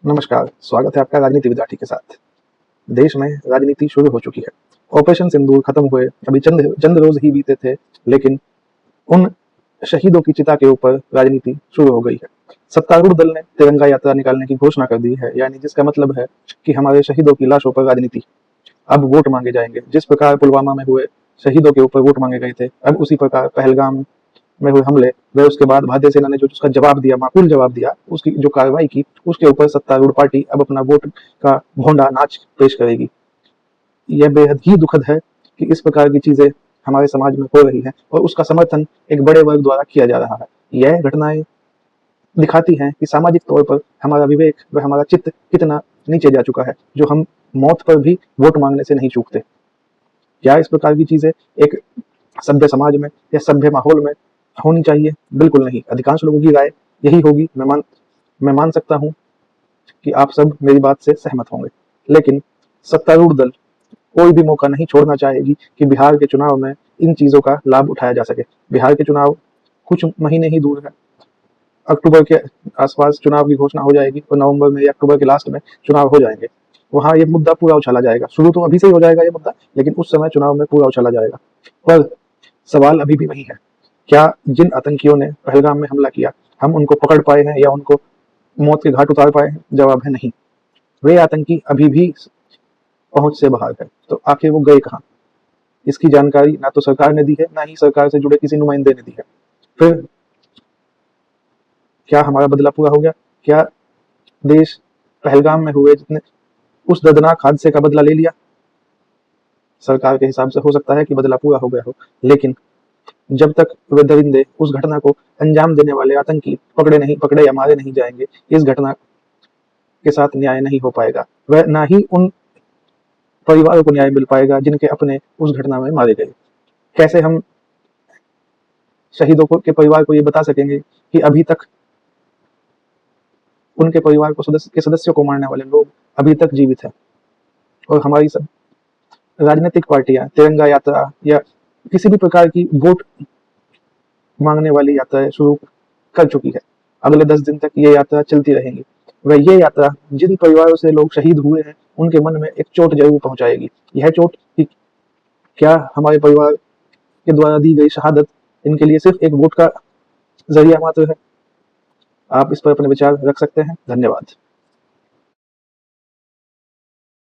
नमस्कार, स्वागत है आपका राजनीति विद्यार्थी के साथ। देश में राजनीति शुरू हो चुकी है। ऑपरेशन सिंदूर खत्म हुए अभी चंद चंद रोज ही बीते थे, लेकिन उन शहीदों की चिता के ऊपर राजनीति शुरू हो गई है। सत्तारूढ़ दल ने तिरंगा यात्रा निकालने की घोषणा कर दी है, यानी जिसका मतलब है कि हमारे शहीदों की लाशों पर राजनीति। अब वोट मांगे जाएंगे। जिस प्रकार पुलवामा में हुए शहीदों के ऊपर वोट मांगे गए थे, अब उसी प्रकार पहलगाम में हुए हमले व उसके बाद भारतीय सेना ने जो उसका जवाब दिया, माकूल जवाब दिया, उसकी जो कार्रवाई की, उसके ऊपर सत्तारूढ़ पार्टी अब अपना वोट का भोंडा नाच पेश करेगी। यह बेहद ही दुखद है कि इस प्रकार की चीजें हमारे समाज में हो रही हैं और उसका समर्थन एक बड़े वर्ग द्वारा किया जा रहा है। यह घटनाएं दिखाती हैं कि सामाजिक तौर पर हमारा विवेक व हमारा चित्त कितना नीचे जा चुका है, जो हम मौत पर भी वोट मांगने से नहीं चूकते। क्या इस प्रकार की चीजें एक सभ्य समाज में या सभ्य माहौल में होनी चाहिए? बिल्कुल नहीं। अधिकांश लोगों की राय यही होगी। मैं मान सकता हूं कि आप सब मेरी बात से सहमत होंगे, लेकिन सत्तारूढ़ दल कोई भी मौका नहीं छोड़ना चाहेगी कि बिहार के चुनाव में इन चीजों का लाभ उठाया जा सके। बिहार के चुनाव कुछ महीने ही दूर है। अक्टूबर के आसपास चुनाव की घोषणा हो जाएगी और नवंबर में या अक्टूबर के लास्ट में चुनाव हो जाएंगे। वहां ये मुद्दा पूरा उछाला जाएगा। शुरू तो अभी से ही हो जाएगा ये मुद्दा, लेकिन उस समय चुनाव में पूरा उछाला जाएगा। पर सवाल अभी भी वही है, क्या जिन आतंकियों ने पहलगाम में हमला किया, हम उनको पकड़ पाए हैं या उनको मौत के घाट उतार पाए हैं? जवाब है नहीं। वे आतंकी अभी भी पहुंच से बाहर है। तो आखिर वो गए कहाँ? इसकी जानकारी ना तो सरकार ने दी है, ना ही सरकार से जुड़े किसी नुमाइंदे ने दी है। फिर क्या हमारा बदला पूरा हो गया? क्या देश पहलगाम में हुए जितने उस दर्दनाक हादसे का बदला ले लिया? सरकार के हिसाब से हो सकता है कि बदला पूरा हो गया हो, लेकिन जब तक वे दरिंदे उस घटना को अंजाम देने वाले आतंकी पकड़े या मारे नहीं जाएंगे, इस घटना के साथ न्याय नहीं हो पाएगा। वह ना ही उन परिवारों को न्याय मिल पाएगा जिनके अपने उस घटना में मारे गए। कैसे हम शहीदों के परिवार को ये बता सकेंगे कि अभी तक उनके परिवार को सदस्यों को मारने वाले लोग अभी तक जीवित हैं? और हमारी सब राजनीतिक पार्टियां तिरंगा यात्रा या किसी भी प्रकार की वोट मांगने वाली यात्राएं शुरू कर चुकी है। अगले 10 दिन तक ये यात्रा चलती रहेंगी। वह ये यात्रा जिन परिवारों से लोग शहीद हुए हैं, उनके मन में एक चोट जरूर पहुंचाएगी। यह चोट कि क्या हमारे परिवार के द्वारा दी गई शहादत इनके लिए सिर्फ एक वोट का जरिया मात्र है? आप इस पर अपने विचार रख सकते हैं। धन्यवाद।